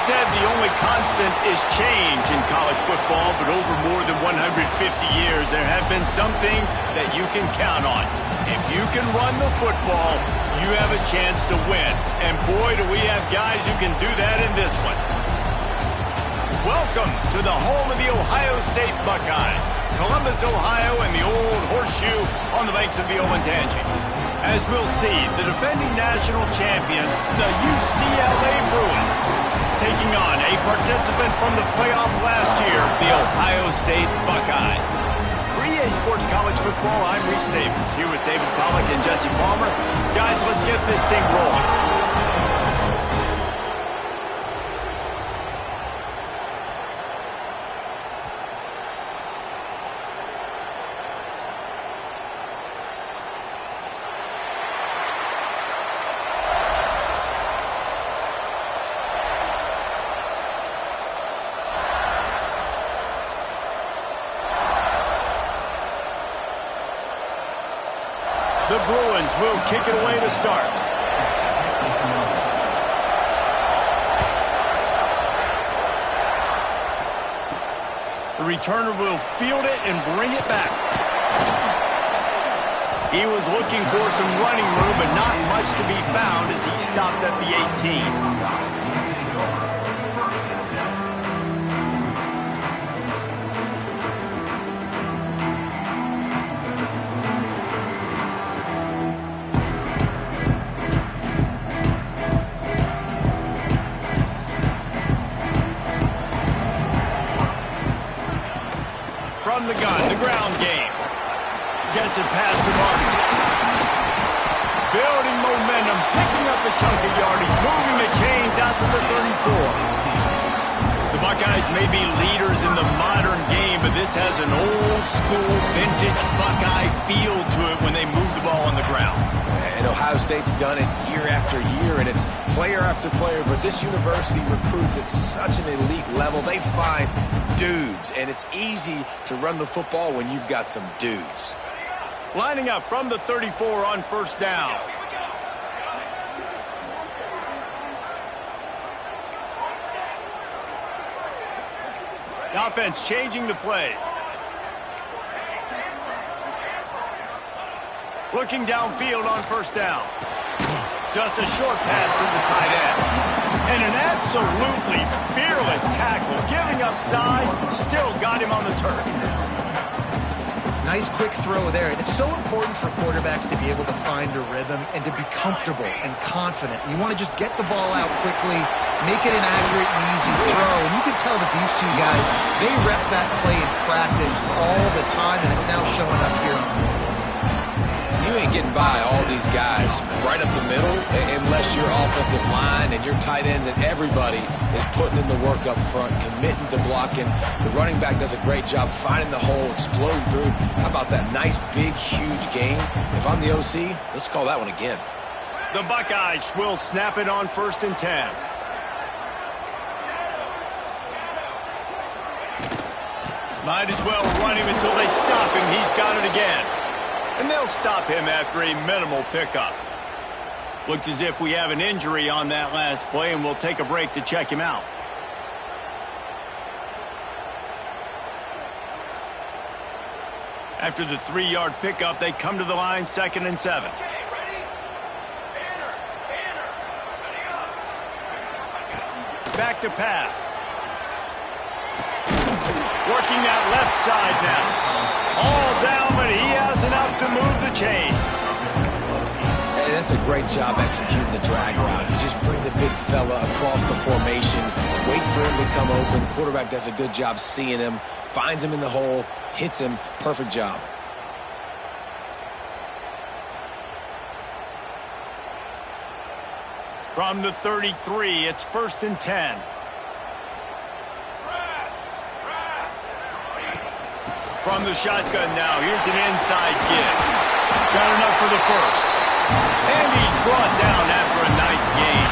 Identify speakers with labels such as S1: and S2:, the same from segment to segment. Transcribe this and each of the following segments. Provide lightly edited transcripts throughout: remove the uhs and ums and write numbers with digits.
S1: said the only constant is change in college football, but over more than 150 years, there have been some things that you can count on. If you can run the football, you have a chance to win. And boy, do we have guys who can do that in this one. Welcome to the home of the Ohio State Buckeyes, Columbus, Ohio, and the old horseshoe on the banks of the Olentangy. As we'll see, the defending national champions, the UCLA Bruins, taking on a participant from the playoff last year, the Ohio State Buckeyes. For EA Sports College Football, I'm Reese Davis, here with David Pollack and Jesse Palmer. Guys, let's get this thing rolling. The Bruins will kick it away to start. The returner will field it and bring it back. He was looking for some running room, but not much to be found as he stopped at the 18. From the gun, the ground game. Gets it past the Martin. Building momentum, picking up a chunk of yardage, moving the chains out to the 34. The Buckeyes may be leaders in the modern game, but this has an old-school, vintage Buckeye feel to it when they move the ball on the ground.
S2: And Ohio State's done it year after year, and it's player after player, but this university recruits at such an elite level. They find dudes, and it's easy to run the football when you've got some dudes.
S1: Lining up from the 34 on first down. The offense changing the play. Looking downfield on first down. Just a short pass to the tight end. And an absolutely fearless tackle. Giving up size, still got him on the turf.
S3: Nice quick throw there. And it's so important for quarterbacks to be able to find a rhythm and to be comfortable and confident. You want to just get the ball out quickly, make it an accurate and easy throw. And you can tell that these two guys, they rep that play in practice all the time, and it's now showing up here on the field.
S2: You ain't getting by all these guys right up the middle unless your offensive line and your tight ends and everybody is putting in the work up front, committing to blocking. The running back does a great job finding the hole, exploding through. How about that nice, big, huge game? If I'm the OC, let's call that one again.
S1: The Buckeyes will snap it on 1st and 10. Might as well run him until they stop him. He's got it again. And they'll stop him after a minimal pickup. Looks as if we have an injury on that last play, and we'll take a break to check him out. After the 3-yard pickup, they come to the line, 2nd and 7. Back to pass. Working that left side now. All down, but he has enough to move the chains.
S2: Hey, that's a great job executing the drag route. You just bring the big fella across the formation, wait for him to come open. Quarterback does a good job seeing him, finds him in the hole, hits him. Perfect job.
S1: From the 33, it's 1st and 10. From the shotgun now, here's an inside give. Got enough for the first. And he's brought down after a nice gain.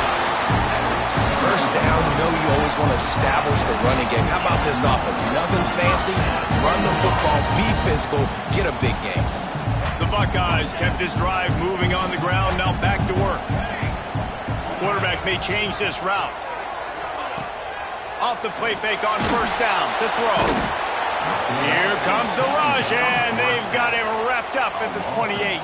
S2: First down, you know you always want to establish the running game. How about this offense? Nothing fancy. Run the football, be physical, get a big game.
S1: The Buckeyes kept this drive moving on the ground, now back to work. Quarterback may change this route. Off the play fake on first down to throw. Here comes the rush, and they've got him wrapped up at the 28.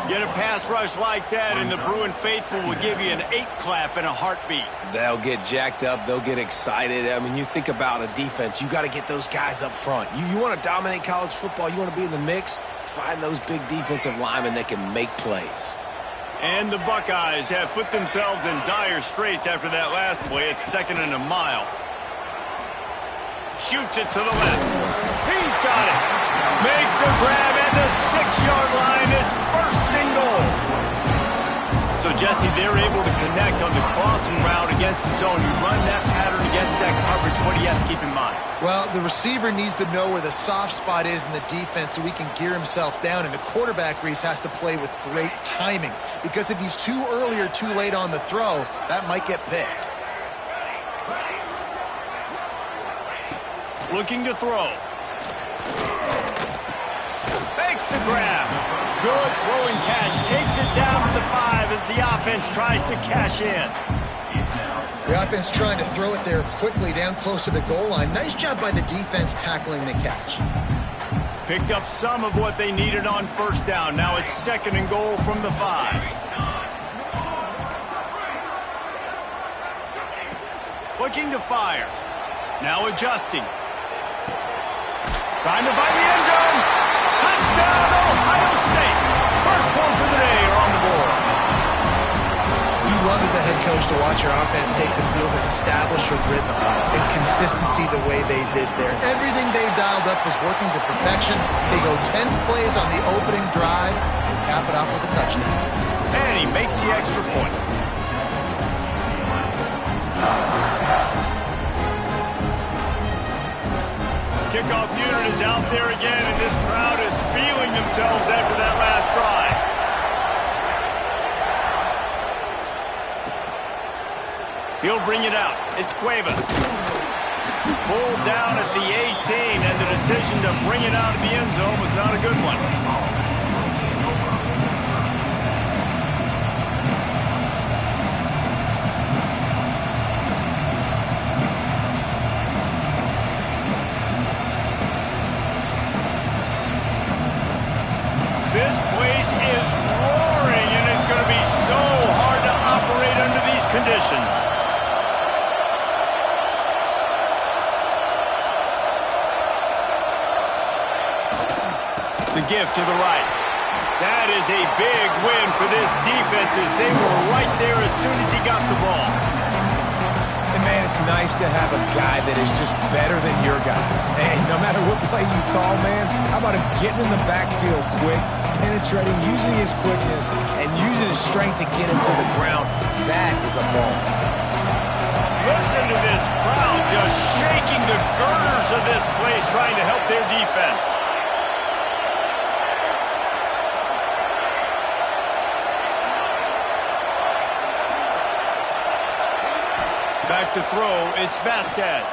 S1: Get a pass rush like that, and the Bruin faithful will give you an 8-clap in a heartbeat.
S2: They'll get jacked up. They'll get excited. I mean, you think about a defense. You got to get those guys up front. You want to dominate college football. You want to be in the mix. Find those big defensive linemen that can make plays.
S1: And the Buckeyes have put themselves in dire straits after that last play. It's 2nd and a mile. Shoots it to the left. He's got it. Makes the grab at the 6-yard line. It's 1st and goal. So, Jesse, they're able to connect on the crossing route against the zone. You run that pattern against that coverage. What do you have to keep in mind?
S3: Well, the receiver needs to know where the soft spot is in the defense so he can gear himself down. And the quarterback, Reese, has to play with great timing. Because if he's too early or too late on the throw, that might get picked.
S1: Looking to throw. Makes the grab. Good throw and catch. Takes it down to the 5 as the offense tries to cash in.
S3: The offense trying to throw it there quickly down close to the goal line. Nice job by the defense tackling the catch.
S1: Picked up some of what they needed on first down. Now it's 2nd and goal from the 5. Looking to fire. Now adjusting. Trying to find the end zone. Touchdown, Ohio State. First points of the day are on the board.
S3: You love as a head coach to watch your offense take the field and establish a rhythm and consistency the way they did there. Everything they dialed up was working to perfection. They go 10 plays on the opening drive and cap it off with a touchdown.
S1: And he makes the extra point. Kickoff unit is out there again, and this crowd is feeling themselves after that last drive. He'll bring it out. It's Cuevas. Pulled down at the 18, and the decision to bring it out of the end zone was not a good one. This place is roaring, and it's going to be so hard to operate under these conditions. The give to the right. That is a big win for this defense as they were right there as soon as he got the ball.
S2: And, man, it's nice to have a guy that is just better than your guys. And no matter what play you call, man, how about him getting in the backfield quick, penetrating, using his quickness, and using his strength to get him to the ground. That is a ball.
S1: Listen to this crowd just shaking the girders of this place trying to help their defense. Back to throw, it's Vasquez.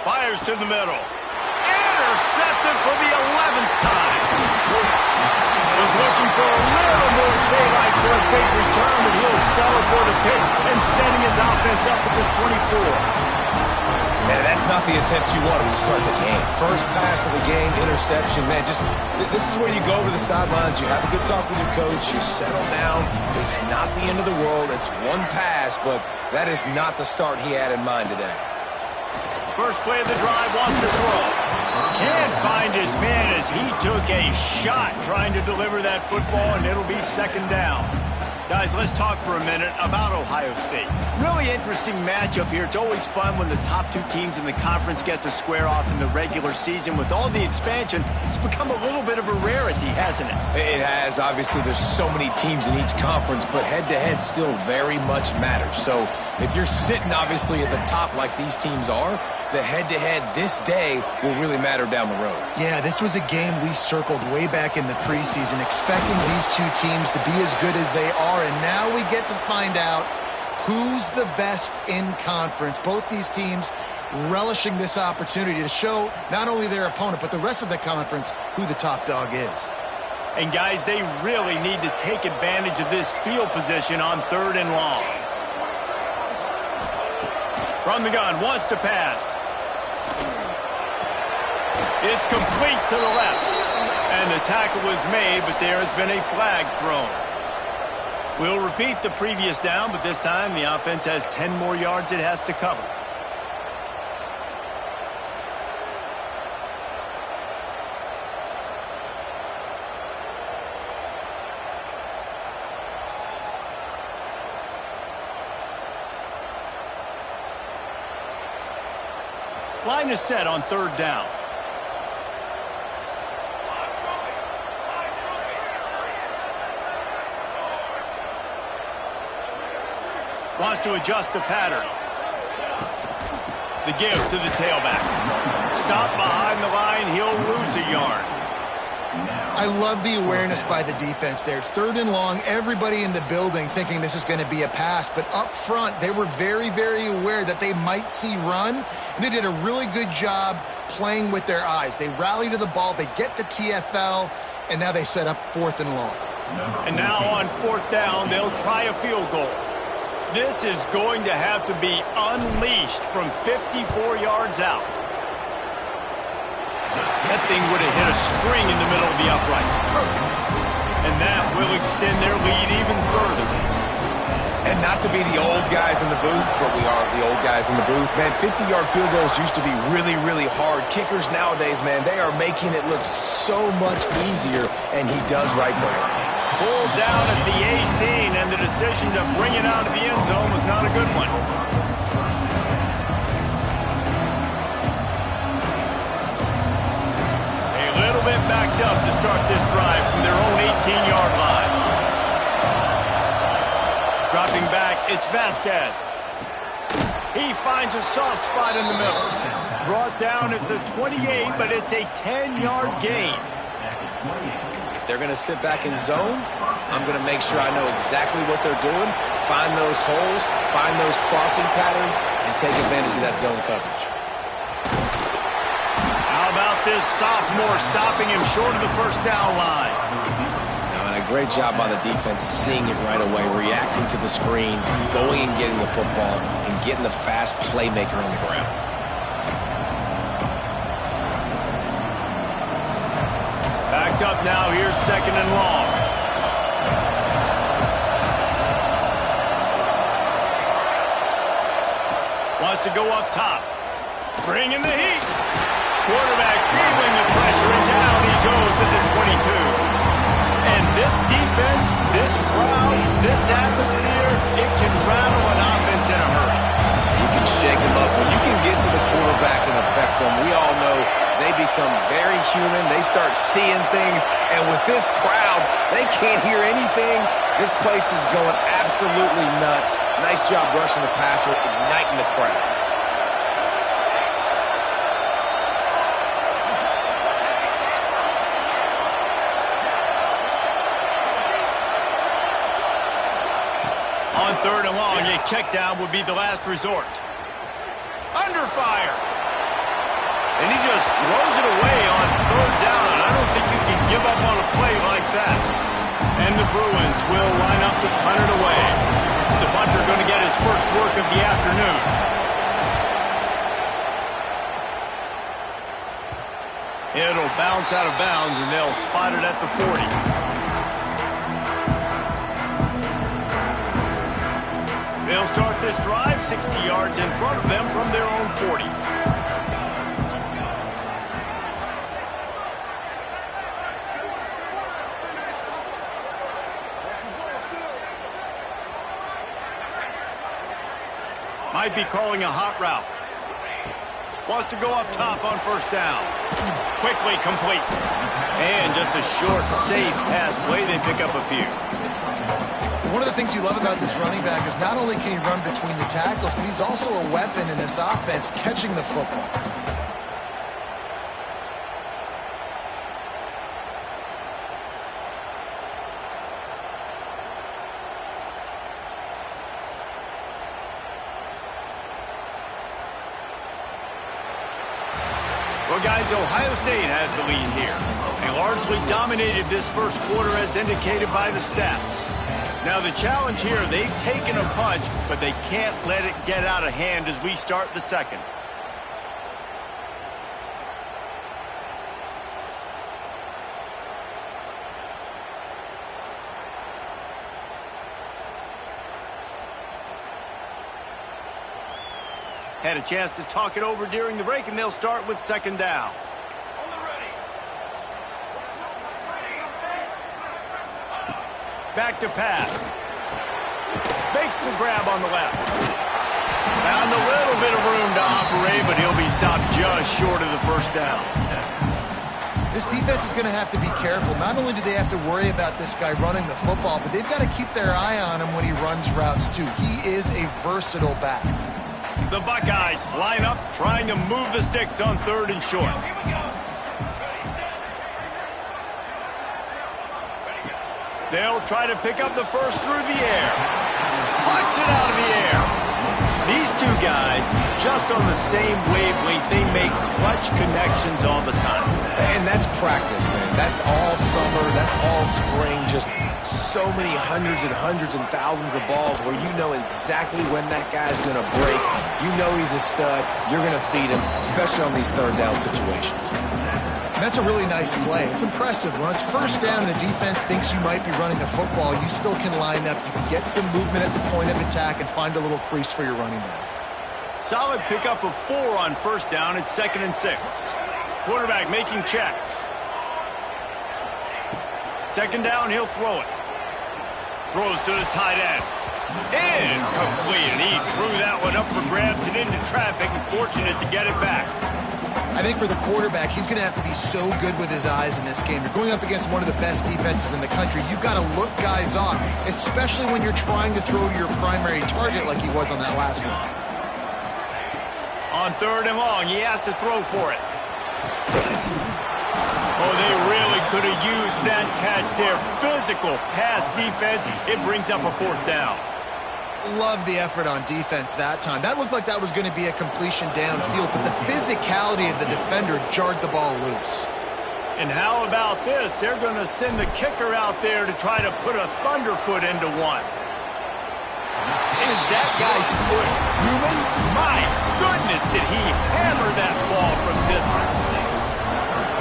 S1: Fires to the middle. Intercepted for the 11th time. Was looking for a little more daylight for a big return, but he'll settle for the pick and setting his offense up at the 24.
S2: Man, that's not the attempt you wanted to start the game. First pass of the game, interception. Man, just this is where you go over the sidelines. You have a good talk with your coach. You settle down. It's not the end of the world. It's one pass, but that is not the start he had in mind today.
S1: First play of the drive, wants to throw. Can't find his man as he took a shot trying to deliver that football, and it'll be 2nd down. Guys, let's talk for a minute about Ohio State. Really interesting matchup here. It's always fun when the top 2 teams in the conference get to square off in the regular season. With all the expansion, it's become a little bit of a rarity, hasn't it?
S2: It has. Obviously, there's so many teams in each conference, but head-to-head still very much matters. So if you're sitting, obviously, at the top like these teams are, the head-to-head this day will really matter down the road.
S3: Yeah, this was a game we circled way back in the preseason, expecting these 2 teams to be as good as they are, and now we get to find out who's the best in conference. Both these teams relishing this opportunity to show not only their opponent, but the rest of the conference who the top dog is.
S1: And, guys, they really need to take advantage of this field position on 3rd and long. From the gun, wants to pass. It's complete to the left. And the tackle was made, but there has been a flag thrown. We'll repeat the previous down, but this time the offense has 10 more yards it has to cover. Line is set on third down. Wants to adjust the pattern. The give to the tailback. Stop behind the line. He'll lose a yard.
S3: I love the awareness by the defense there. Third and long, everybody in the building thinking this is going to be a pass. But up front, they were very, very aware that they might see run. And they did a really good job playing with their eyes. They rally to the ball. They get the TFL. And now they set up fourth and long.
S1: And now on fourth down, they'll try a field goal. This is going to have to be unleashed from 54 yards out. That thing would have hit a string in the middle of the uprights. Perfect. And that will extend their lead even further.
S2: And not to be the old guys in the booth, but we are the old guys in the booth. Man, 50-yard field goals used to be really, really hard. Kickers nowadays, man, they are making it look so much easier, and he does right there.
S1: Pulled down at the 18, and the decision to bring it out of the end zone was not a good one. A little bit backed up to start this drive from their own 18-yard line. Dropping back, it's Vasquez. He finds a soft spot in the middle. Brought down at the 28, but it's a 10-yard gain.
S2: If they're going to sit back in zone, I'm going to make sure I know exactly what they're doing, find those holes, find those crossing patterns, and take advantage of that zone coverage.
S1: How about this sophomore stopping him short of the first down line?
S2: And a great job by the defense seeing it right away, reacting to the screen, going and getting the football, and getting the fast playmaker on the ground.
S1: Backed up now, here's second and long. Wants to go up top. Bringing the heat. Quarterback feeling the pressure, and down he goes at the 22. And this defense, this crowd, this atmosphere, it can rattle an offense in a hurry.
S2: You can shake them up. When you can get to the quarterback and affect them, we all know they become very human. They start seeing things. And with this crowd, they can't hear anything. This place is going absolutely nuts. Nice job rushing the passer, igniting the crowd.
S1: On third and long, a check down would be the last resort. Under fire. And he just throws it away on third down. I don't think you can give up on a play like that. And the Bruins will line up to punt it away. The punter going to get his first work of the afternoon. It'll bounce out of bounds, and they'll spot it at the 40. They'll start this drive 60 yards in front of them from their own 40. Might be calling a hot route. Wants to go up top on first down. Quickly complete. And just a short, safe pass play. They pick up a few.
S3: One of the things you love about this running back is not only can he run between the tackles, but he's also a weapon in this offense catching the football.
S1: Well, guys, Ohio State has the lead here. They largely dominated this first quarter as indicated by the stats. Now the challenge here, they've taken a punch, but they can't let it get out of hand as we start the second. Had a chance to talk it over during the break, and they'll start with second down. Back to pass. Makes the grab on the left. Found a little bit of room to operate, but he'll be stopped just short of the first down.
S3: This defense is going to have to be careful. Not only do they have to worry about this guy running the football, but they've got to keep their eye on him when he runs routes too. He is a versatile back.
S1: The Buckeyes line up, trying to move the sticks on third and short. They'll try to pick up the first through the air. Puts it out of the air. These two guys, just on the same wavelength, they make clutch connections all the time.
S2: And that's practice, man. That's all summer. That's all spring. Just so many hundreds and thousands of balls where you know exactly when that guy's going to break. You know he's a stud. You're going to feed him, especially on these third down situations.
S3: And that's a really nice play. It's impressive. When it's first down and the defense thinks you might be running the football, you still can line up. You can get some movement at the point of attack and find a little crease for your running back.
S1: Solid pickup of 4 on first down. It's 2nd and 6. Quarterback making checks. Second down, he'll throw it. Throws to the tight end. Incomplete, and he threw that one up for grabs and into traffic, and fortunate to get it back.
S3: I think for the quarterback, he's going to have to be so good with his eyes in this game. You're going up against one of the best defenses in the country. You've got to look guys off, especially when you're trying to throw to your primary target like he was on that last one.
S1: On third and long, he has to throw for it. Oh, they really could have used that catch there. Physical pass defense. It brings up a 4th down.
S3: Love the effort on defense that time. That looked like that was going to be a completion downfield, but the physicality of the defender jarred the ball loose.
S1: And how about this? They're going to send the kicker out there to try to put a thunderfoot into one. Is that guy's foot human? My goodness, did he hammer that ball from distance.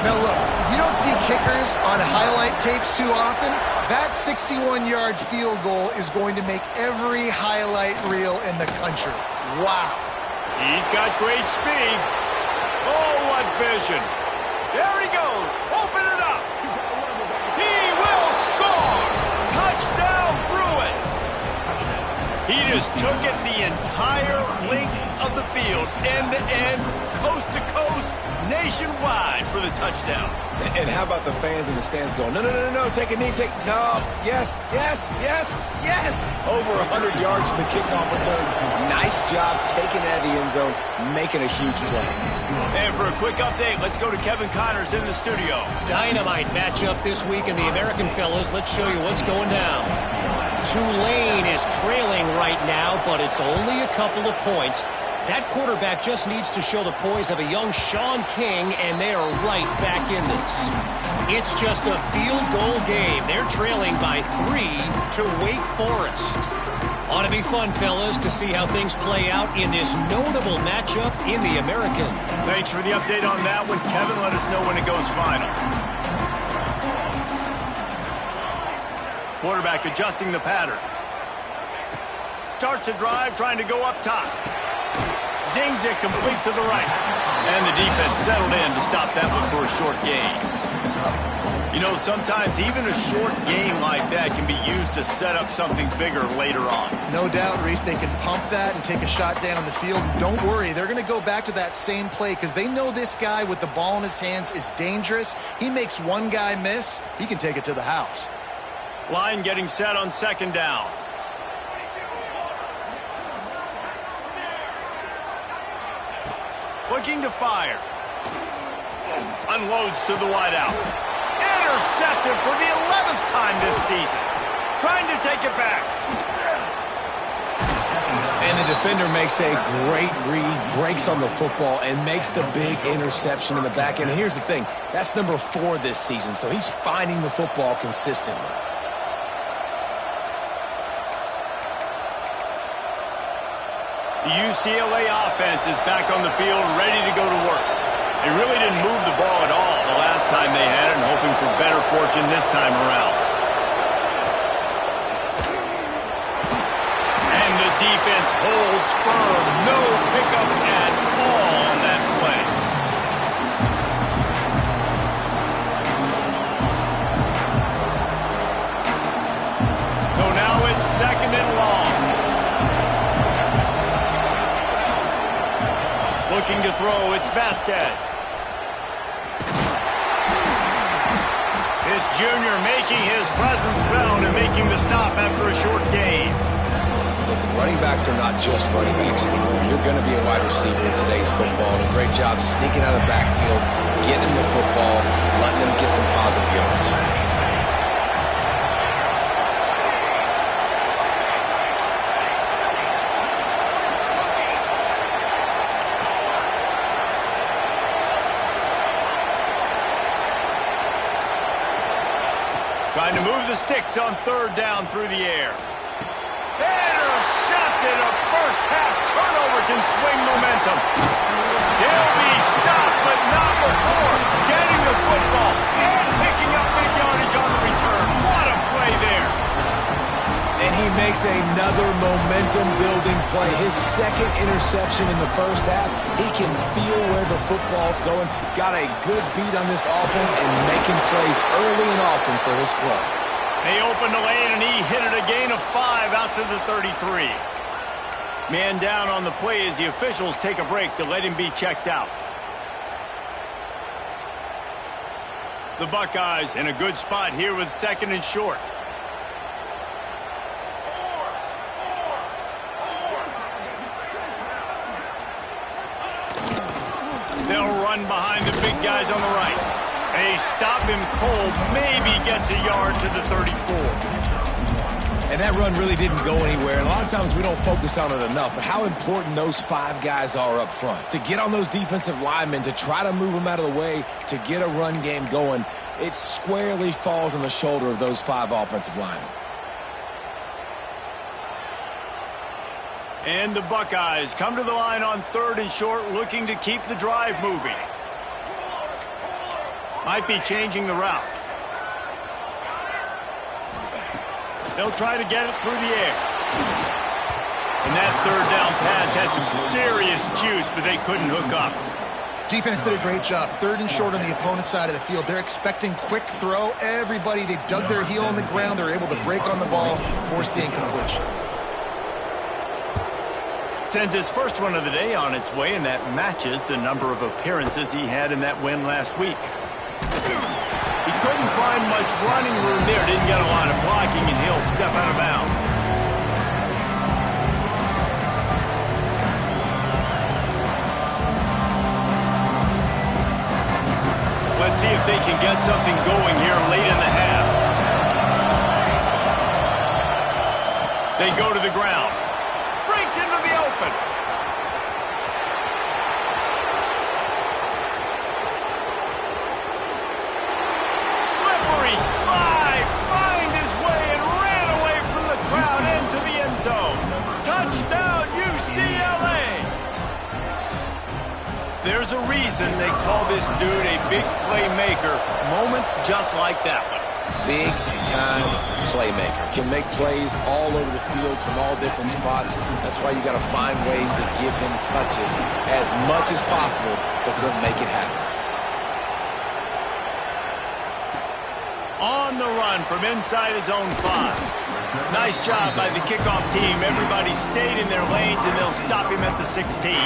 S3: Now look, you don't see kickers on highlight tapes too often. That 61-yard field goal is going to make every highlight reel in the country. Wow.
S1: He's got great speed. Oh, what vision. There he goes. Open it up. He will score. Touchdown, Bruins. He just took it the entire length of the field, end-to-end, coast-to-coast, nationwide for the touchdown.
S2: And how about the fans in the stands going, no, take a knee, no, yes. Over 100 yards to the kickoff return. Nice job taking that to the end zone, making a huge play.
S1: And for a quick update, let's go to Kevin Connors in the studio.
S4: Dynamite matchup this week in the American, fellas. Let's show you what's going down. Tulane is trailing right now, but it's only a couple of points. That quarterback just needs to show the poise of a young Sean King, and they are right back in this. It's just a field goal game. They're trailing by 3 to Wake Forest. Ought to be fun, fellas, to see how things play out in this notable matchup in the American.
S1: Thanks for the update on that one, Kevin. Let us know when it goes final. Quarterback adjusting the pattern. Starts a drive, trying to go up top. Zings it complete to the right. And the defense settled in to stop that one for a short gain. You know, sometimes even a short game like that can be used to set up something bigger later on.
S3: No doubt, Reese, they can pump that and take a shot down the field. Don't worry, they're going to go back to that same play because they know this guy with the ball in his hands is dangerous. He makes one guy miss, he can take it to the house.
S1: Line getting set on second down. Looking to fire. Unloads to the wideout. Intercepted for the 11th time this season. Trying to take it back. And
S2: And the defender makes a great read, breaks on the football, and makes the big interception in the back end. And here's the thing, that's number 4 this season, so he's finding the football consistently.
S1: The UCLA offense is back on the field, ready to go to work. They really didn't move the ball at all the last time they had it, and hoping for better fortune this time around. And the defense holds firm. No pickup at all on that play. So now it's 2nd and long. Looking to throw, it's Vasquez. This junior making his presence felt and making the stop after a short gain.
S2: Listen, running backs are not just running backs anymore. You're going to be a wide receiver in today's football. And a great job sneaking out of the backfield, getting the football, letting them get some positive yards.
S1: Trying to move the sticks on 3rd down through the air. Intercepted. A first-half turnover can swing momentum. He'll be stopped, but not before getting the football and picking up big yardage on the return. What a play there.
S2: And he makes another momentum-building play. His 2nd interception in the first half. He can feel where the football's going. Got a good beat on this offense and making plays early and often for his club.
S1: They opened the lane, and he hit it a gain of 5 out to the 33. Man down on the play as the officials take a break to let him be checked out. The Buckeyes in a good spot here with 2nd and short. They'll run behind the big guys on the right. They stop him cold, maybe gets a yard to the 34.
S2: And that run really didn't go anywhere. And a lot of times we don't focus on it enough, but how important those 5 guys are up front. To get on those defensive linemen, to try to move them out of the way, to get a run game going, it squarely falls on the shoulder of those 5 offensive linemen.
S1: And the Buckeyes come to the line on 3rd and short, looking to keep the drive moving. Might be changing the route. They'll try to get it through the air. And that 3rd down pass had some serious juice, but they couldn't hook up.
S3: Defense did a great job. 3rd and short on the opponent's side of the field. They're expecting quick throw. Everybody, they dug their heel on the ground. They're able to break on the ball, force the incompletion.
S1: Sends his first one of the day on its way, and that matches the number of appearances he had in that win last week. He couldn't find much running room there. Didn't get a lot of blocking, and he'll step out of bounds. Let's see if they can get something going here late in the half. They go to the ground. Breaks into the open. Slippery slide. Find his way and ran away from the crowd into the end zone. Touchdown, UCLA. There's a reason they call this dude a big playmaker. Moments just like that one.
S2: Big-time playmaker. Can make plays all over the field from all different spots. That's why you got to find ways to give him touches as much as possible, because he'll make it happen.
S1: On the run from inside his own 5. Nice job by the kickoff team. Everybody stayed in their lanes, and they'll stop him at the 16.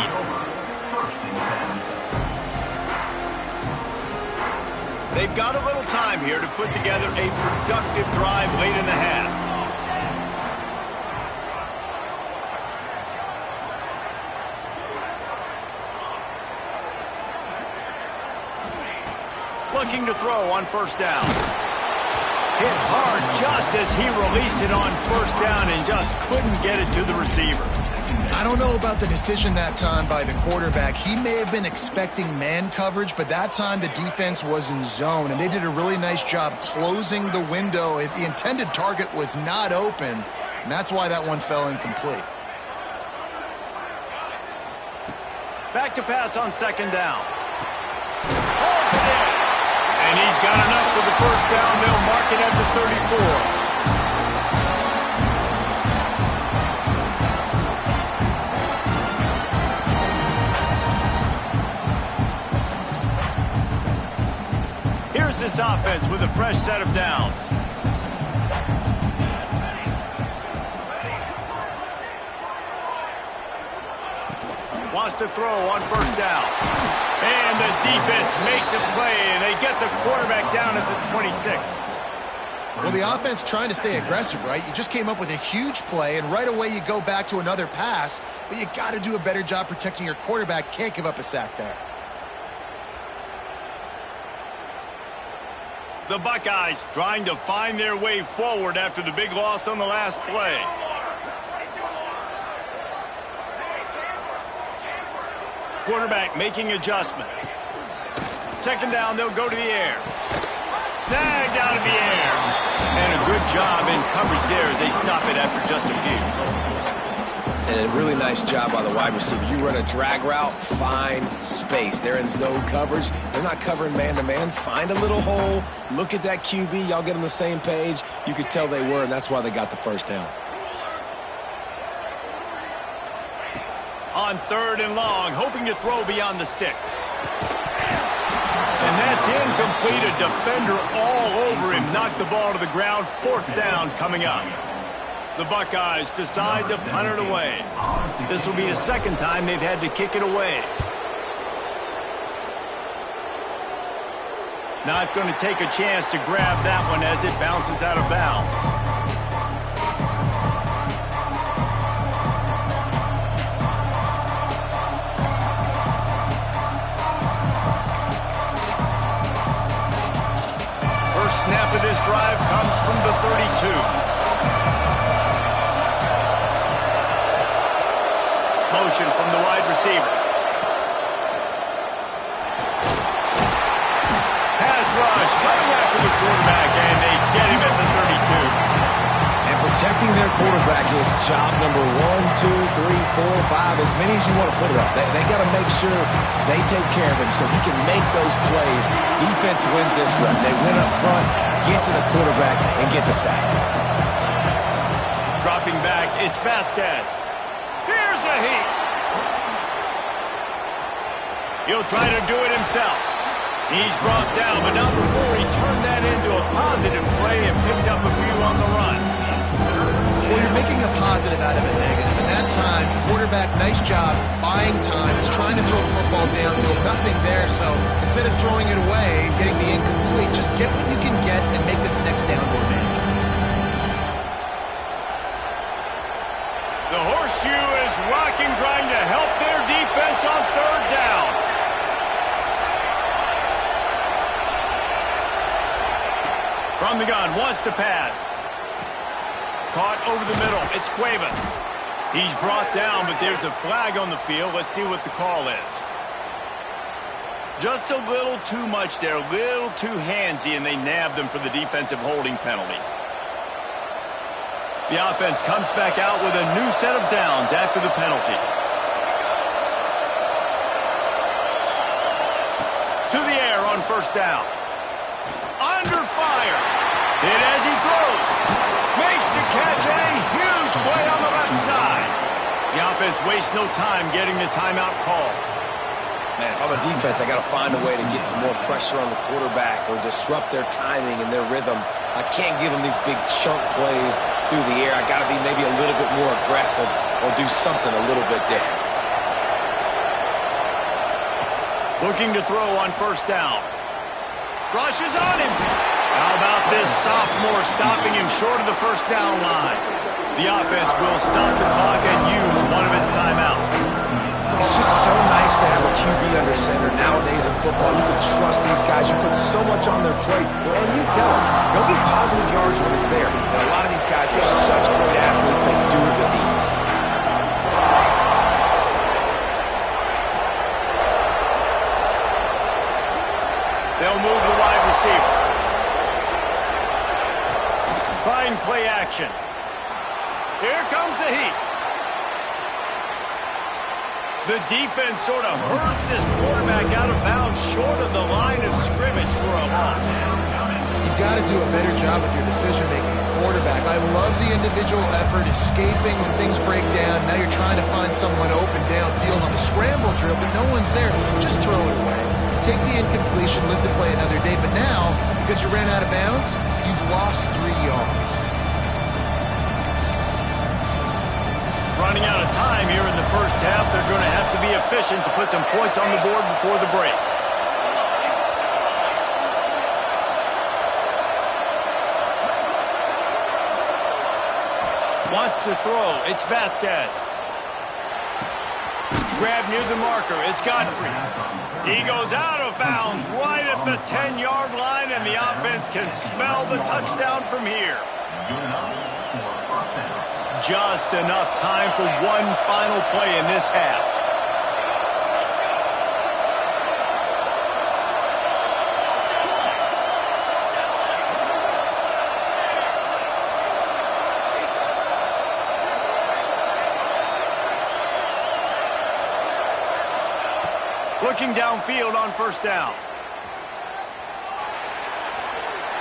S1: They've got a little time here to put together a productive drive late in the half. Looking to throw on 1st down. Hit hard just as he released it on 1st down and just couldn't get it to the receiver.
S3: I don't know about the decision that time by the quarterback. He may have been expecting man coverage, but that time the defense was in zone, and they did a really nice job closing the window. The intended target was not open, and that's why that one fell incomplete.
S1: Back to pass on second down. And he's got enough for the first down. They'll mark it at the 34. Here's this offense with a fresh set of downs. Wants to throw on first down. And the defense makes a play, and they get the quarterback down at the 26.
S3: Well, the offense trying to stay aggressive, right? You just came up with a huge play, and right away you go back to another pass, but you got to do a better job protecting your quarterback. Can't give up a sack there.
S1: The Buckeyes trying to find their way forward after the big loss on the last play. Quarterback making adjustments. Second down, they'll go to the air. Snagged out of the air. And a good job in coverage there as they stop it after just a few.
S2: And a really nice job by the wide receiver. You run a drag route, find space. They're in zone coverage. They're not covering man-to-man. Find a little hole. Look at that QB. Y'all get on the same page. You could tell they were, and that's why they got the first down.
S1: On third and long, hoping to throw beyond the sticks. And that's incomplete. A defender all over him. Knocked the ball to the ground. Fourth down coming up. The Buckeyes decide to punt it away. This will be the second time they've had to kick it away. Not going to take a chance to grab that one as it bounces out of bounds. Snap of this drive comes from the 32. Motion from the wide receiver. Pass rush coming after the quarterback, and they get him at the 32.
S2: And protecting their quarterback is job number 1, 2, 3, 4, 5, as many as you want to put it up. They got to make sure they take care of him so he can make those plays. Defense wins this run. They win up front, get to the quarterback, and get the sack.
S1: Dropping back, it's Vasquez. Here's a heat. He'll try to do it himself. He's brought down, but not before he turned that into a positive play and picked up a few on the run.
S3: Well, you're making a positive out of a negative. And that time, quarterback, nice job, buying time. He's trying to throw the football downfield. Nothing there, so instead of throwing it away, getting the incomplete, just get what you can get and make this next down more manageable.
S1: The horseshoe is rocking, trying to help their defense on third down. From the gun, wants to pass. Caught over the middle. It's Cuevas. He's brought down, but there's a flag on the field. Let's see what the call is. Just a little too much there, a little too handsy, and they nabbed him for the defensive holding penalty. The offense comes back out with a new set of downs after the penalty. To the air on first down. Under fire. Hit as he throws. Makes the catch, and a huge play on the left side. The offense wastes no time getting the timeout call.
S2: Man, if I'm a defense, I got to find a way to get some more pressure on the quarterback or disrupt their timing and their rhythm. I can't give them these big chunk plays through the air. I got to be maybe a little bit more aggressive or do something a little bit different.
S1: Looking to throw on first down. Rushes on him. How about this sophomore stopping him short of the first down line? The offense will stop the clock and use one of its timeouts.
S2: It's just so nice to have a QB under center. Nowadays in football, you can trust these guys. You put so much on their plate, and you tell them, go get positive yards when it's there. And a lot of these guys are such great athletes, they do it with ease.
S1: bring play action. Here comes the heat. The defense sort of hurts this quarterback out of bounds short of the line of scrimmage for a loss.
S3: You've got to do a better job with your decision-making at quarterback. I love the individual effort, escaping when things break down. Now you're trying to find someone open downfield on the scramble drill, but no one's there. Just throw it away. Take the incompletion, live to play another day. But now, because you ran out of bounds, you've lost 3 yards.
S1: Running out of time here in the first half. They're going to have to be efficient to put some points on the board before the break. Wants to throw. It's Vasquez. Grab near the marker. It's Godfrey. He goes out of bounds right at the 10-yard line, and the offense can smell the touchdown from here. Just enough time for one final play in this half. Looking downfield on first down.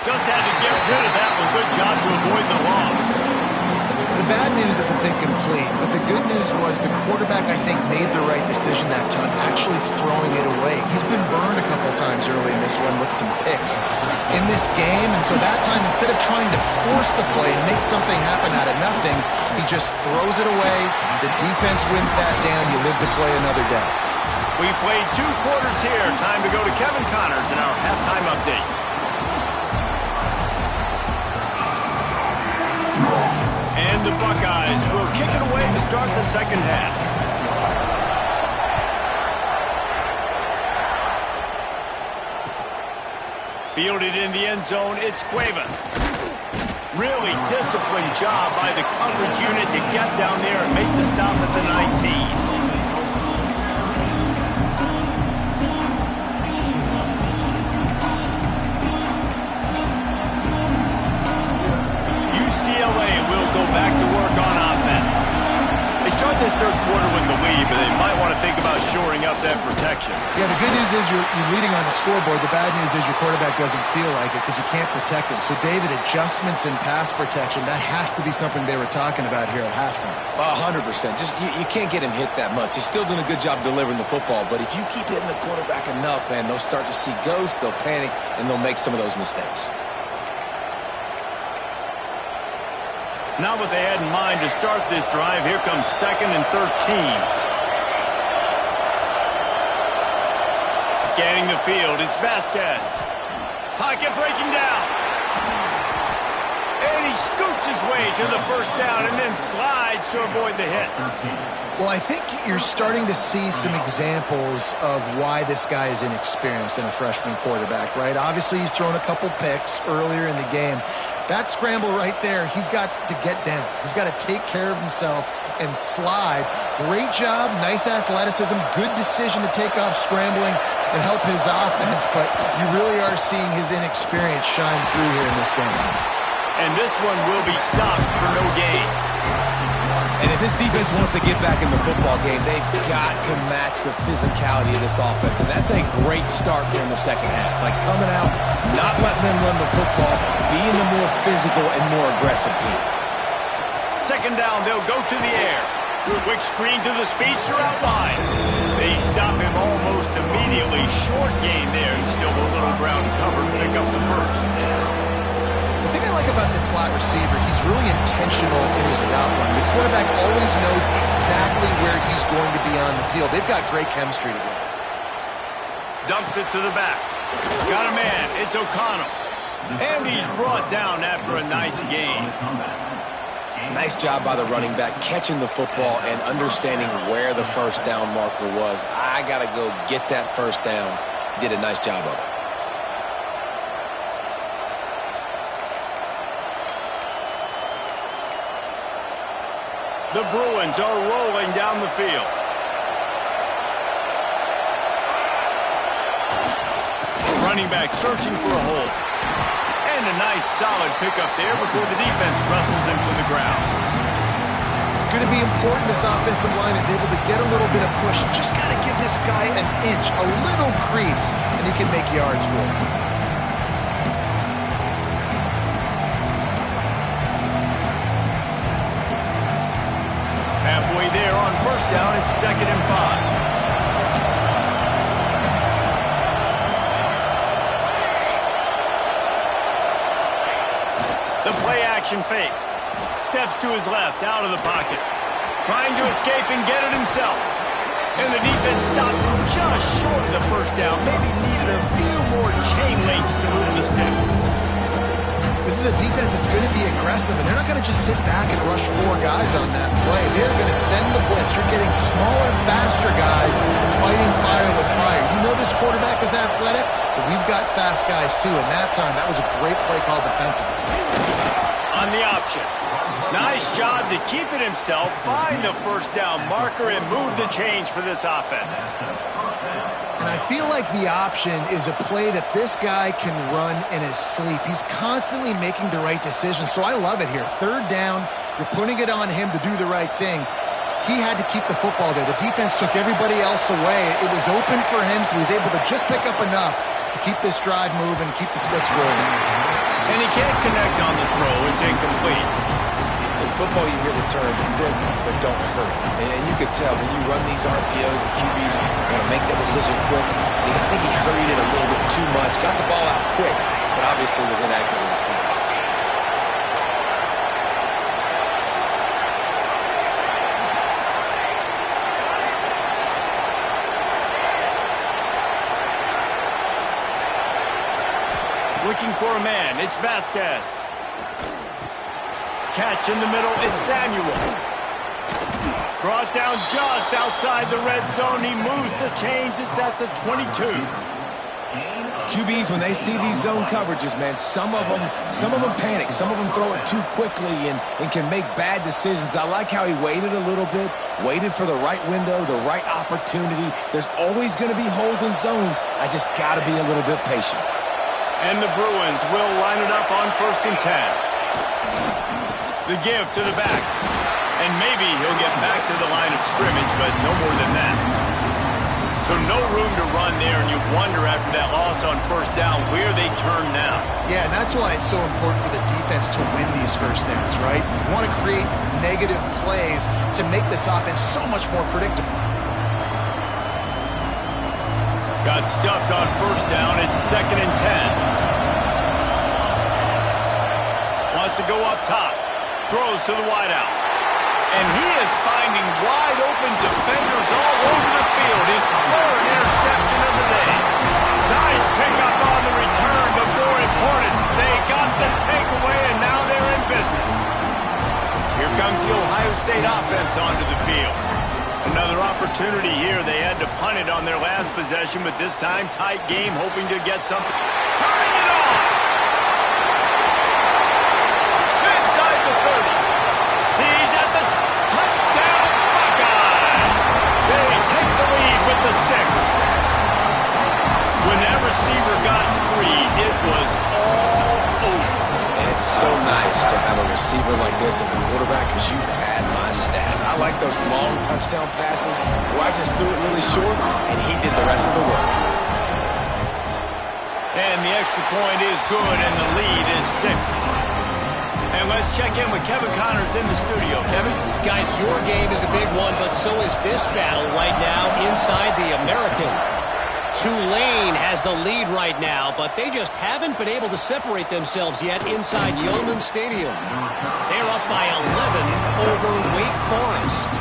S1: Just had to get rid of that one. Good job to avoid the loss.
S3: The bad news is it's incomplete, but the good news was the quarterback, I think, made the right decision that time, actually throwing it away. He's been burned a couple times early in this one with some picks in this game, and so that time, instead of trying to force the play and make something happen out of nothing, he just throws it away. The defense wins that down. You live to play another day.
S1: We played 2 quarters here. Time to go to Kevin Connors in our halftime update. And the Buckeyes will kick it away to start the second half. Fielded in the end zone, it's Cuevas. Really disciplined job by the coverage unit to get down there and make the stop at the 19. UCLA will go back to work on offense. They start this third quarter with the lead, but they might want to think about shoring up that protection.
S3: Yeah, the good news is you're leading on the scoreboard. The bad news is your quarterback doesn't feel like it because you can't protect him. So, David, adjustments in pass protection, that has to be something they were talking about here at halftime.
S2: 100%. Just you can't get him hit that much. He's still doing a good job delivering the football, but if you keep hitting the quarterback enough, man, they'll start to see ghosts, they'll panic, and they'll make some of those mistakes.
S1: Not what they had in mind to start this drive. Here comes 2nd and 13. Scanning the field, it's Vasquez. Pocket breaking down. And he scoots his way to the first down and then slides to avoid the hit.
S3: Well, I think you're starting to see some examples of why this guy is inexperienced in a freshman quarterback, right? Obviously, he's thrown a couple picks earlier in the game. That scramble right there, he's got to get down. He's got to take care of himself and slide. Great job, nice athleticism, good decision to take off scrambling and help his offense, but you really are seeing his inexperience shine through here in this game.
S1: And this one will be stopped for no gain.
S2: And if this defense wants to get back in the football game, they've got to match the physicality of this offense. And that's a great start here in the second half. Like coming out, not letting them run the football, being the more physical and more aggressive team.
S1: Second down, they'll go to the air. Quick screen to the speedster out wide. They stop him almost immediately. Short gain there. Still a little ground covered. Pick up the first.
S3: The thing I like about this slot receiver, he's really intentional in his route run. The quarterback always knows exactly where he's going to be on the field. They've got great chemistry together.
S1: Dumps it to the back. Got a man. It's O'Connell. And he's brought down after a nice gain.
S2: Nice job by the running back, catching the football and understanding where the first down marker was. I got to go get that first down. He did a nice job of it.
S1: The Bruins are rolling down the field. Running back searching for a hole. And a nice, solid pickup there before the defense wrestles him to the ground.
S3: It's going to be important this offensive line is able to get a little bit of push. You just got to give this guy an inch, a little crease, and he can make yards for it.
S1: Halfway there on first down, it's 2nd and 5. The play-action fake. Steps to his left, out of the pocket. Trying to escape and get it himself. And the defense stops him just short of the first down. Maybe needed a few more chain links to move the sticks.
S3: This is a defense that's going to be aggressive, and they're not going to just sit back and rush 4 guys on that play. They're going to send the blitz. You're getting smaller, faster guys fighting fire with fire. You know this quarterback is athletic, but we've got fast guys too, and that time, that was a great play call defensively.
S1: On the option. Nice job to keep it himself, find the first down marker, and move the change for this offense.
S3: And I feel like the option is a play that this guy can run in his sleep. He's constantly making the right decision, so I love it here. 3rd down, you're putting it on him to do the right thing. He had to keep the football there. The defense took everybody else away. It was open for him, so he was able to just pick up enough to keep this drive moving, keep the sticks rolling.
S1: And he can't connect on the throw. It's incomplete.
S2: In football, you hear the term quick, but don't hurry. And you could tell when you run these RPOs, the QBs want to make that decision quick. And I think he hurried it a little bit too much. Got the ball out quick, but obviously was inaccurate with his pass.
S1: Looking for a man. It's Vasquez. Catch in the middle. It's Samuel. Brought down just outside the red zone. He moves the chains. It's at the 22.
S2: QBs, when they see these zone coverages, man, some of them panic. Some of them throw it too quickly and can make bad decisions. I like how he waited a little bit, waited for the right window, the right opportunity. There's always going to be holes in zones. I just got to be a little bit patient.
S1: And the Bruins will line it up on 1st and 10. The give to the back. And maybe he'll get back to the line of scrimmage, but no more than that. So no room to run there, and you wonder after that loss on 1st down where they turn now.
S3: Yeah, and that's why it's so important for the defense to win these first downs, right? You want to create negative plays to make this offense so much more predictable.
S1: Got stuffed on 1st down. It's 2nd and 10. Wants to go up top. Throws to the wideout. And he is finding wide open defenders all over the field. His 3rd interception of the day. Nice pickup on the return, but more important, they got the takeaway, and now they're in business. Here comes the Ohio State offense onto the field. Another opportunity here. They had to punt it on their last possession, but this time tight game, hoping to get something. Turning it on! Inside the 30. He's at the touchdown Buckeyes! They take the lead with the 6. When that receiver got 3, it was all over.
S2: And it's so nice to have a receiver like this as a quarterback because you pad my stats. I like those long touchdown passes where I just threw it really short and he did the rest of the work.
S1: And the extra point is good and the lead is 6. And let's check in with Kevin Connors in the studio. Kevin?
S4: Guys, your game is a big one, but so is this battle right now inside the American. Tulane has the lead right now, but they just haven't been able to separate themselves yet inside Yeoman Stadium. They're up by 11 over Wake Forest.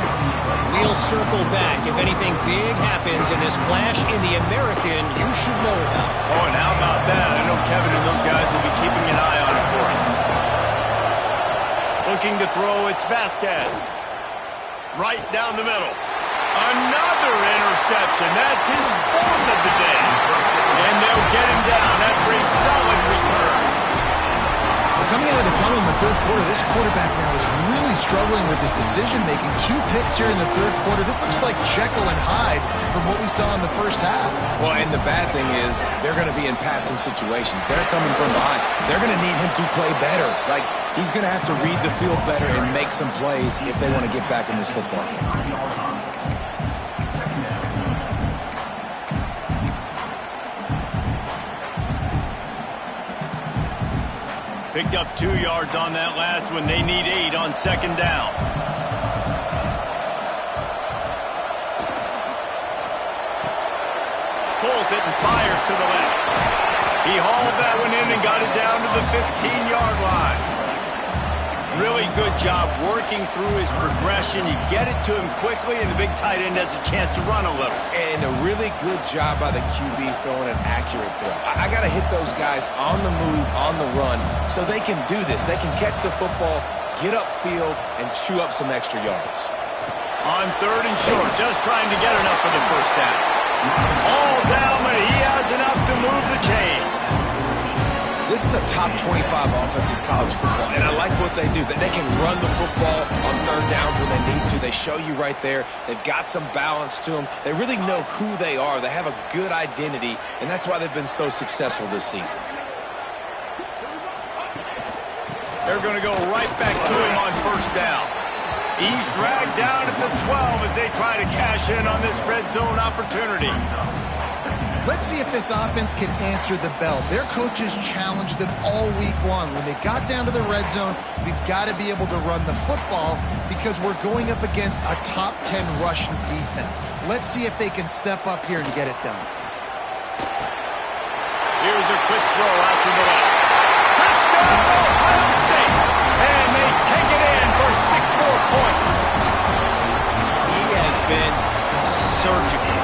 S4: We'll circle back. If anything big happens in this clash in the American, you should know about it.
S1: Oh, and how about that? I know Kevin and those guys will be keeping an eye on it for us. Looking to throw, it's Vasquez. Right down the middle. Another interception. That's his 4th of the day. And they'll get him down after a solid return.
S3: coming out of the tunnel in the third quarter, this quarterback now is really struggling with his decision-making. 2 picks here in the third quarter. This looks like Jekyll and Hyde from what we saw in the first half.
S2: Well, and the bad thing is they're going to be in passing situations. They're coming from behind. They're going to need him to play better. Like, he's going to have to read the field better and make some plays if they want to get back in this football game.
S1: Picked up 2 yards on that last one. They need 8 on second down. Pulls it and fires to the left. He hauled that one in and got it down to the 15-yard line. Really good job working through his progression. You get it to him quickly, and the big tight end has a chance to run a little.
S2: And a really good job by the QB throwing an accurate throw. I got to hit those guys on the move, on the run, so they can do this. They can catch the football, get upfield, and chew up some extra yards.
S1: On third and short, just trying to get enough for the first down. All down, but he has enough to move the chains.
S2: This is a top 25 offense in college football, and I like what they do. They can run the football on third downs when they need to. They show you right there. They've got some balance to them. They really know who they are. They have a good identity, and that's why they've been so successful this season.
S1: They're going to go right back to him on first down. He's dragged down at the 12 as they try to cash in on this red zone opportunity.
S3: Let's see if this offense can answer the bell. Their coaches challenged them all week long. When they got down to the red zone, we've got to be able to run the football because we're going up against a top 10 rushing defense. Let's see if they can step up here and get it done.
S1: Here's a quick throw out to the left. Touchdown, Ohio State! And they take it in for 6 more points. He has been surgical.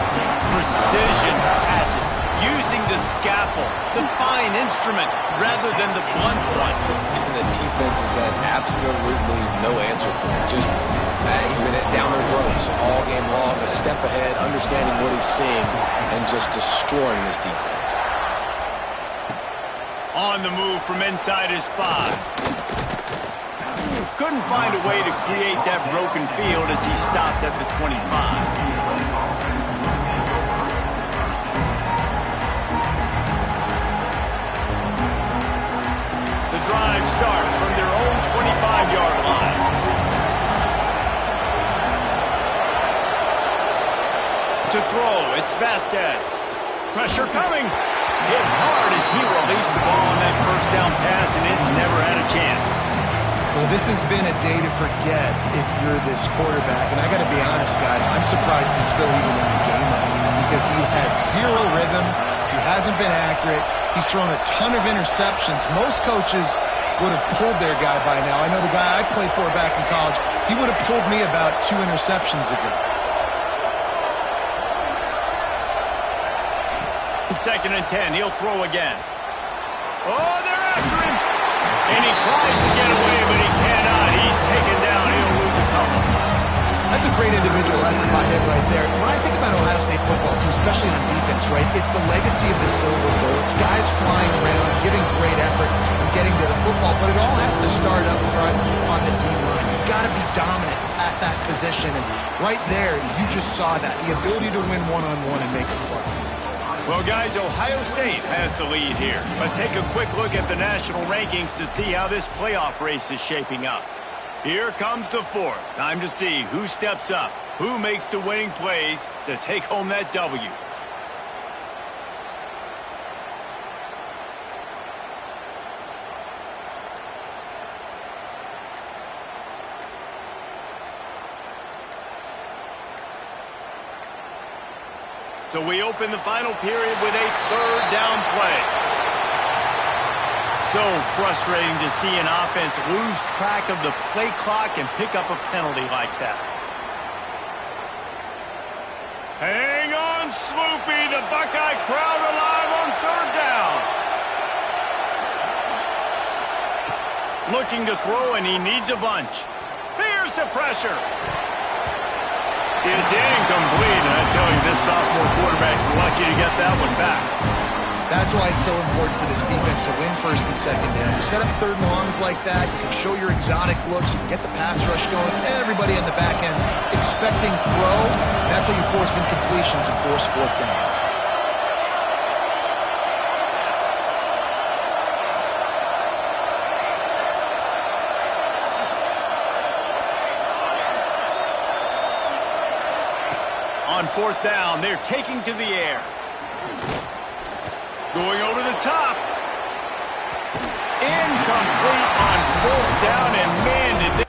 S1: Precision passes, using the scalpel, the fine instrument, rather than the blunt one.
S2: And the defense has had absolutely no answer for him. Just, he's been down their throats all game long, a step ahead, understanding what he's seeing, and just destroying this defense.
S1: On the move from inside his 5. Couldn't find a way to create that broken field as he stopped at the 25. Drive starts from their own 25-yard line. To throw, it's Vasquez. Pressure coming. Hit hard as he released the ball on that first down pass, and it never had a chance.
S3: Well, this has been a day to forget if you're this quarterback. And I got to be honest, guys, I'm surprised he's still even in the game right now because he's had 0 rhythm. He hasn't been accurate. He's thrown a ton of interceptions. Most coaches would have pulled their guy by now. I know the guy I played for back in college, he would have pulled me about 2 interceptions ago.
S1: Second and 10, he'll throw again. Oh, they're after him. And he tries to get away, but he cannot. He's taken down. He'll lose a couple.
S3: That's a great individual effort by him right there. When I think about Ohio State football, too, especially on defense, right, it's the legacy of the Silver Bowl. It's guys flying around, giving great effort, and getting to the football. But it all has to start up front on the D-line. You've got to be dominant at that position. And right there, you just saw that, the ability to win one-on-one and make a play.
S1: Well, guys, Ohio State has the lead here. Let's take a quick look at the national rankings to see how this playoff race is shaping up. Here comes the 4th. Time to see who steps up, who makes the winning plays to take home that W. So we open the final period with a 3rd down play. So frustrating to see an offense lose track of the play clock and pick up a penalty like that. Hang on, Sloopy. The Buckeye crowd alive on 3rd down. Looking to throw, and he needs a bunch. Here's the pressure. It's incomplete, and I tell you, this sophomore quarterback's lucky to get that one back.
S3: That's why it's so important for this defense to win first and second down. You set up third and longs like that, you can show your exotic looks, you can get the pass rush going, everybody in the back end expecting throw. That's how you force incompletions and force fourth downs.
S1: On fourth down, they're taking to the air. Going over the top. Incomplete on fourth down, and man, did they...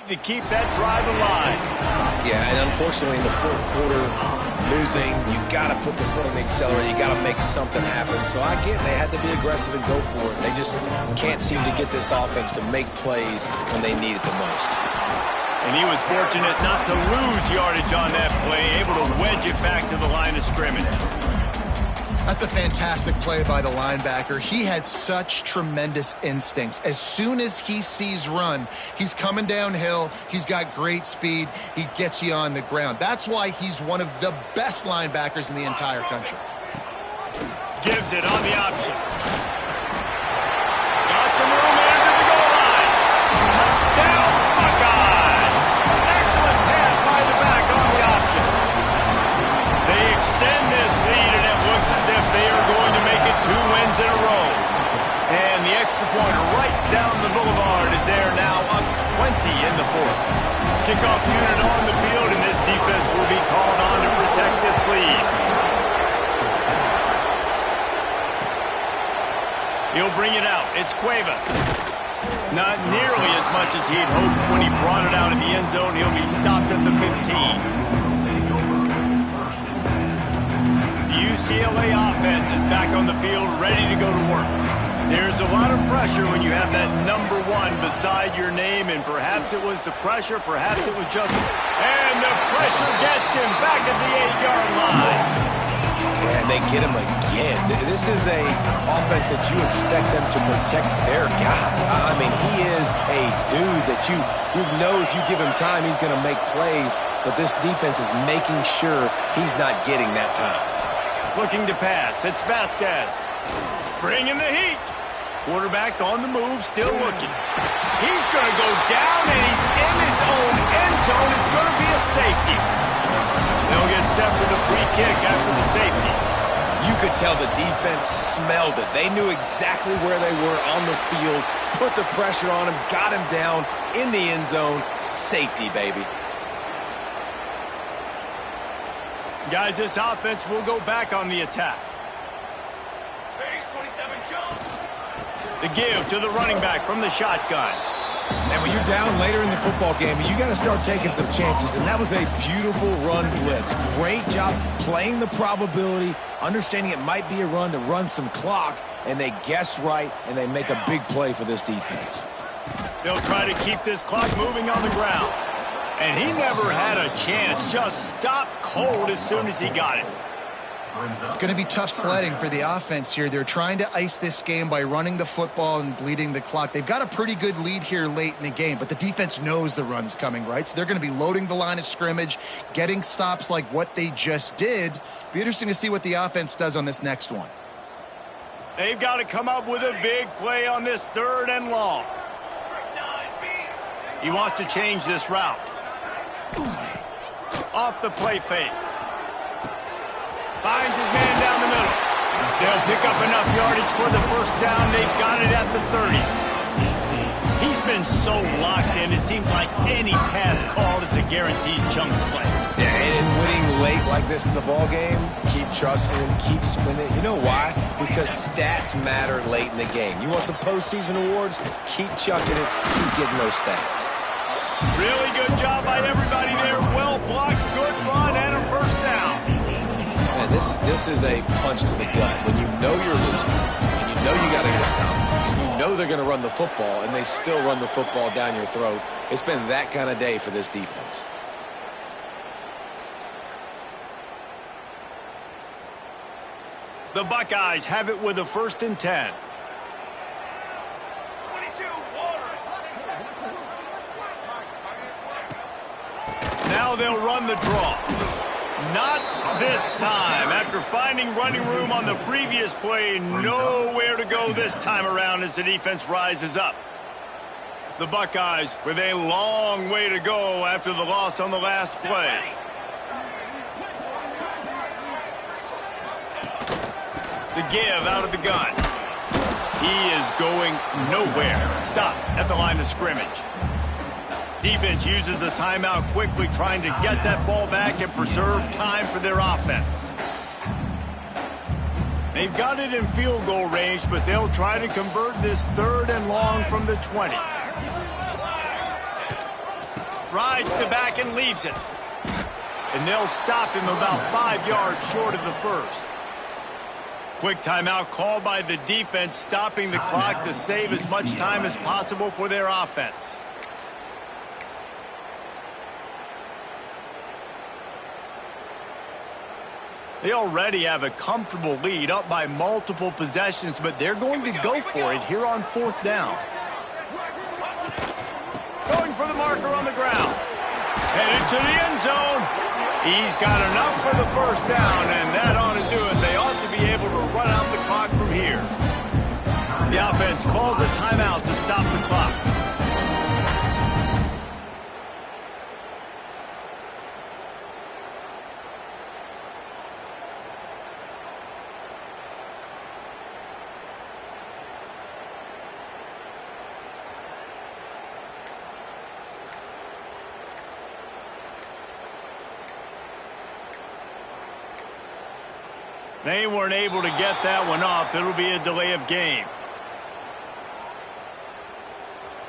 S1: to keep that drive alive.
S2: Yeah, and unfortunately in the fourth quarter, losing, you got to put the foot on the accelerator. You got to make something happen. So I get they had to be aggressive and go for it. They just can't seem to get this offense to make plays when they need it the most.
S1: And he was fortunate not to lose yardage on that play, able to wedge it back to the line of scrimmage.
S3: That's a fantastic play by the linebacker. He has such tremendous instincts. As soon as he sees run, he's coming downhill. He's got great speed. He gets you on the ground. That's why he's one of the best linebackers in the entire country.
S1: Gives it on the option. Got some room under the goal line. Touchdown, Buckeyes! Excellent pass by the back on the option. They extend this lead, and it looks as if they are going to make it 2 wins in a row. And the extra point right down the boulevard is there now, up 20 in the fourth. Kickoff unit on the field, and this defense will be called on to protect this lead. He'll bring it out. It's Cuevas. Not nearly as much as he'd hoped when he brought it out in the end zone. He'll be stopped at the 15. UCLA offense is back on the field, ready to go to work. There's a lot of pressure when you have that number 1 beside your name, and perhaps it was the pressure, perhaps it was just... And the pressure gets him back at the 8-yard line.
S2: Yeah, and they get him again. This is a offense that you expect them to protect their guy. I mean, he is a dude that you know if you give him time, he's going to make plays, but this defense is making sure he's not getting that time.
S1: Looking to pass. It's Vasquez. Bringing the heat. Quarterback on the move, still looking. He's going to go down, and he's in his own end zone. It's going to be a safety. They'll get set for the free kick after the safety.
S2: You could tell the defense smelled it. They knew exactly where they were on the field, put the pressure on him, got him down in the end zone. Safety, baby.
S1: Guys, this offense will go back on the attack. The give to the running back from the shotgun.
S5: And when you're down later in the football game, you got to start taking some chances, and that was a beautiful run blitz. Great job playing the probability, understanding it might be a run to run some clock, and they guess right, and they make a big play for this defense.
S1: They'll try to keep this clock moving on the ground. And he never had a chance, just stopped cold as soon as he got it.
S3: It's going to be tough sledding for the offense here. They're trying to ice this game by running the football and bleeding the clock. They've got a pretty good lead here late in the game, but the defense knows the run's coming, right? So they're going to be loading the line of scrimmage, getting stops like what they just did. Be interesting to see what the offense does on this next one.
S1: They've got to come up with a big play on this 3rd and long. He wants to change this route. Off the play fake. Finds his man down the middle. They'll pick up enough yardage for the first down. They've got it at the 30. He's been so locked in, it seems like any pass called is a guaranteed chunk play.
S5: Yeah, and winning late like this in the ball game, keep trusting him, keep spinning. You know why? Because stats matter late in the game. You want some postseason awards? Keep chucking it, keep getting those stats.
S1: Really good job by everybody there. Well blocked, good run, and a first down.
S2: Man, this is a punch to the gut. When you know you're losing, and you know you got to get a stop, and you know they're going to run the football, and they still run the football down your throat. It's been that kind of day for this defense.
S1: The Buckeyes have it with a 1st and 10. Now they'll run the draw. Not this time. After finding running room on the previous play, nowhere to go this time around as the defense rises up. The Buckeyes with a long way to go after the loss on the last play. The give out of the gun. He is going nowhere. Stop at the line of scrimmage. Defense uses a timeout quickly, trying to get that ball back and preserve time for their offense. They've got it in field goal range, but they'll try to convert this 3rd and long from the 20. Rides to back and leaves it. And they'll stop him about 5 yards short of the first. Quick timeout called by the defense, stopping the clock to save as much time as possible for their offense. They already have a comfortable lead, up by multiple possessions, but they're going to go for it here on 4th down. Going for the marker on the ground. Headed to the end zone. He's got enough for the first down, and that ought to do it. They ought to be able to run out the clock from here. The offense calls a timeout to stop the clock. They weren't able to get that one off. It'll be a delay of game.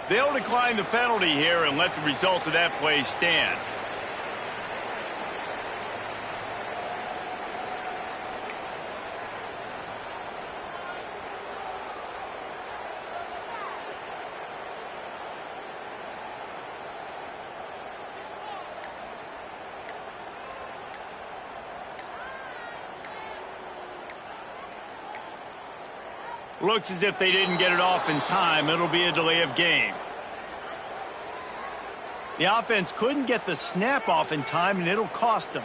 S1: They'll decline the penalty here and let the result of that play stand. Looks as if they didn't get it off in time. It'll be a delay of game. The offense couldn't get the snap off in time, and it'll cost them.